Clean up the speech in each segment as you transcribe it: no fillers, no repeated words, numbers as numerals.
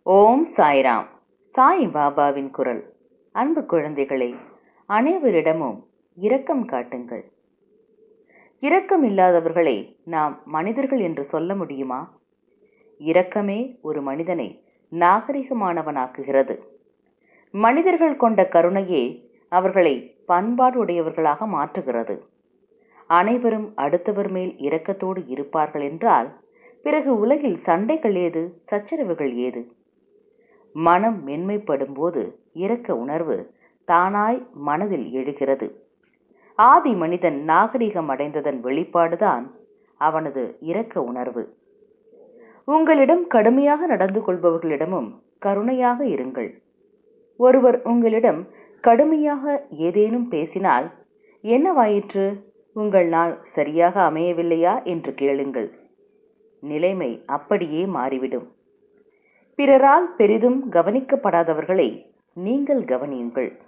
ஓம் சாய்ராம். சாய் பாபாவின் குரல். அன்பு குழந்தைகளை, அனைவரிடமும் இரக்கம் காட்டுங்கள். இரக்கம் இல்லாதவர்களை நாம் மனிதர்கள் என்று சொல்ல முடியுமா? இரக்கமே ஒரு மனிதனை நாகரிகமானவனாக்குகிறது. மனிதர்கள் கொண்ட கருணையே அவர்களை பண்பாடு உடையவர்களாக மாற்றுகிறது. அனைவரும் அடுத்தவர் மேல் இரக்கத்தோடு இருப்பார்கள் என்றால் பிறகு உலகில் சண்டைகள் ஏது, சச்சரவுகள் ஏது? மனம் மென்மைப்படும் போது இரக்க உணர்வு தானாய் மனதில் எழுகிறது. ஆதி மனிதன் நாகரிகம் அடைந்ததன் வெளிப்பாடுதான் அவனது இரக்க உணர்வு. உங்களிடம் கடுமையாக நடந்து கொள்பவர்களிடமும் கருணையாக இருங்கள். ஒருவர் உங்களிடம் கடுமையாக ஏதேனும் பேசினால், என்னவாயிற்று, உங்கள் நாள் சரியாக அமையவில்லையா என்று கேளுங்கள். நிலைமை அப்படியே மாறிவிடும். பிறரால் பெரிதும் கவனிக்கப்படாதவர்களை நீங்கள் கவனியுங்கள்.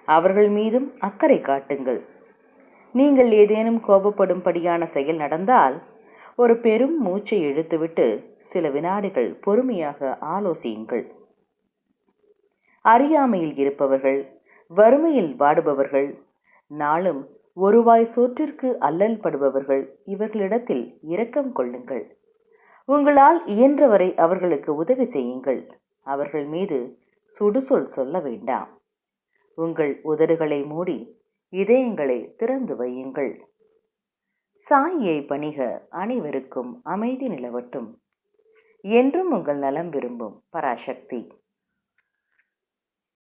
அவர்கள் மீதும் அக்கறை காட்டுங்கள். நீங்கள் ஏதேனும் கோபப்படும்படியான செயல் நடந்தால் ஒரு பெரும் மூச்சை இழுத்துவிட்டு சில வினாடிகள் பொறுமையாக ஆலோசியுங்கள். அறியாமையில் இருப்பவர்கள், வறுமையில் வாடுபவர்கள், நாளும் ஒருவாய் சோற்றிற்கு அல்லல் படுபவர்கள், இவர்களிடத்தில் இரக்கம் கொள்ளுங்கள். உங்களால் இயன்றவரை அவர்களுக்கு உதவி செய்யுங்கள். அவர்கள் மீது சுடுசொல் சொல்ல வேண்டாம். உங்கள் உதடுகளை மூடி இதயங்களை திறந்து வையுங்கள். சாயை பணிக. அனைவருக்கும் அமைதி நிலவட்டும். என்றும் உங்கள் நலம் விரும்பும் பராசக்தி.